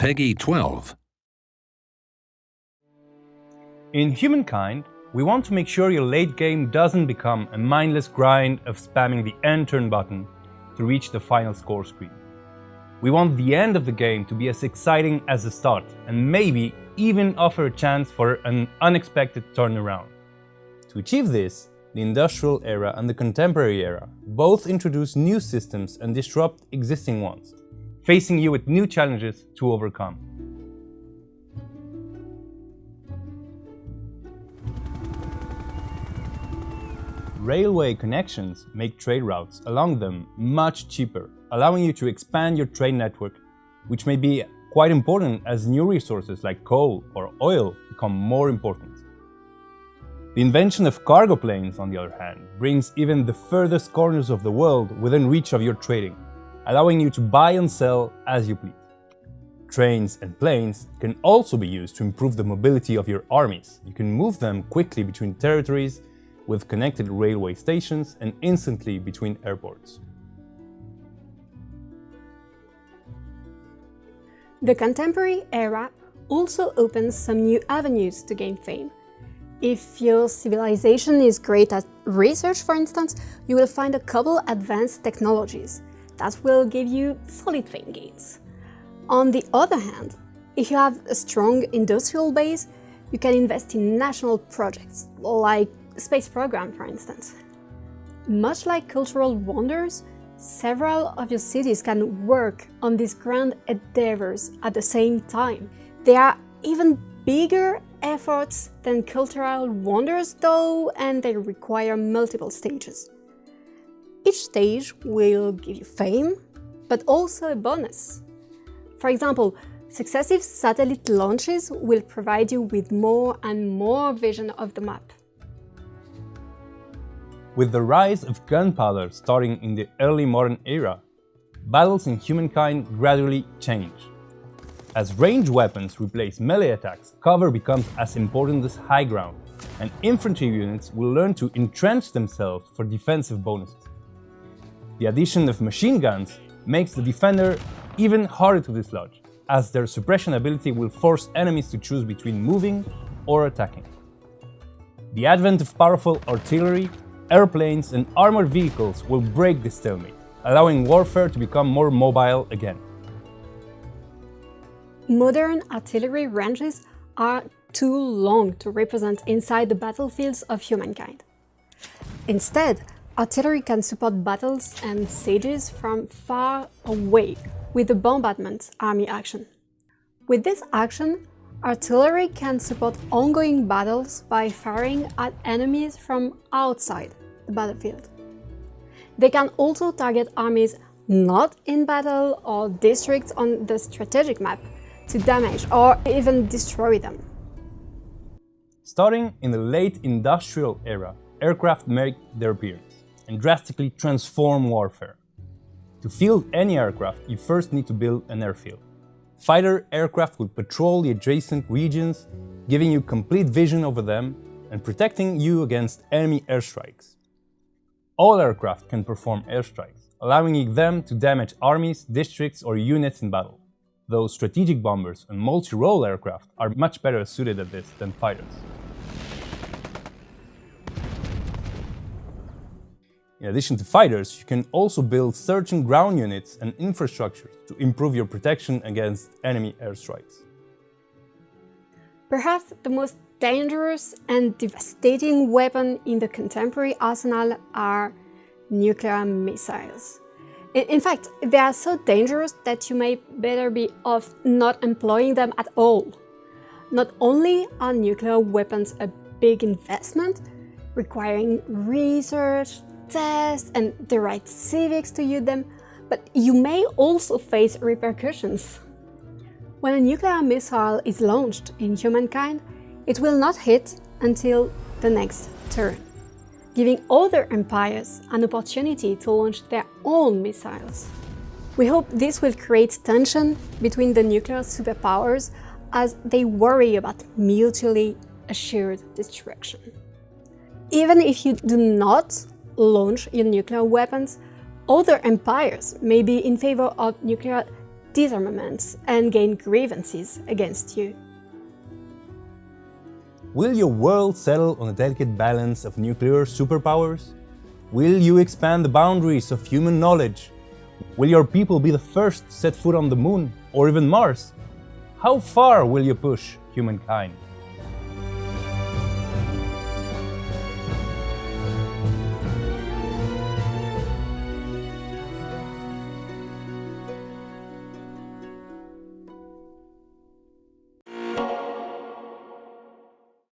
Peggy 12. In Humankind, we want to make sure your late game doesn't become a mindless grind of spamming the end turn button to reach the final score screen. We want the end of the game to be as exciting as the start, and maybe even offer a chance for an unexpected turnaround. To achieve this, the industrial era and the contemporary era both introduce new systems and disrupt existing ones, facing you with new challenges to overcome. Railway connections make trade routes along them much cheaper, allowing you to expand your trade network, which may be quite important as new resources like coal or oil become more important. The invention of cargo planes, on the other hand, brings even the furthest corners of the world within reach of your trading, allowing you to buy and sell as you please. Trains and planes can also be used to improve the mobility of your armies. You can move them quickly between territories with connected railway stations and instantly between airports. The contemporary era also opens some new avenues to gain fame. If your civilization is great at research, for instance, you will find a couple advanced technologies that will give you solid fame gains. On the other hand, if you have a strong industrial base, you can invest in national projects, like the space program, for instance. Much like cultural wonders, several of your cities can work on these grand endeavors at the same time. They are even bigger efforts than cultural wonders, though, and they require multiple stages. Each stage will give you fame, but also a bonus. For example, successive satellite launches will provide you with more and more vision of the map. With the rise of gunpowder starting in the early modern era, battles in Humankind gradually change. As ranged weapons replace melee attacks, cover becomes as important as high ground, and infantry units will learn to entrench themselves for defensive bonuses. The addition of machine guns makes the defender even harder to dislodge, as their suppression ability will force enemies to choose between moving or attacking. The advent of powerful artillery, airplanes, and armored vehicles will break this stalemate, allowing warfare to become more mobile again. Modern artillery ranges are too long to represent inside the battlefields of Humankind. Instead, artillery can support battles and sieges from far away with the bombardment army action. With this action, artillery can support ongoing battles by firing at enemies from outside the battlefield. They can also target armies not in battle or districts on the strategic map to damage or even destroy them. Starting in the late industrial era, aircraft made their appearance and drastically transform warfare. To field any aircraft, you first need to build an airfield. Fighter aircraft will patrol the adjacent regions, giving you complete vision over them and protecting you against enemy airstrikes. All aircraft can perform airstrikes, allowing them to damage armies, districts, or units in battle, though strategic bombers and multi-role aircraft are much better suited at this than fighters. In addition to fighters, you can also build search and ground units and infrastructure to improve your protection against enemy airstrikes. Perhaps the most dangerous and devastating weapon in the contemporary arsenal are nuclear missiles. In fact, they are so dangerous that you may better be off not employing them at all. Not only are nuclear weapons a big investment, requiring research, tests, and the right civics to use them, but you may also face repercussions. When a nuclear missile is launched in Humankind, it will not hit until the next turn, giving other empires an opportunity to launch their own missiles. We hope this will create tension between the nuclear superpowers as they worry about mutually assured destruction. Even if you do not launch your nuclear weapons, other empires may be in favor of nuclear disarmament and gain grievances against you. Will your world settle on a delicate balance of nuclear superpowers? Will you expand the boundaries of human knowledge? Will your people be the first to set foot on the moon or even Mars? How far will you push humankind?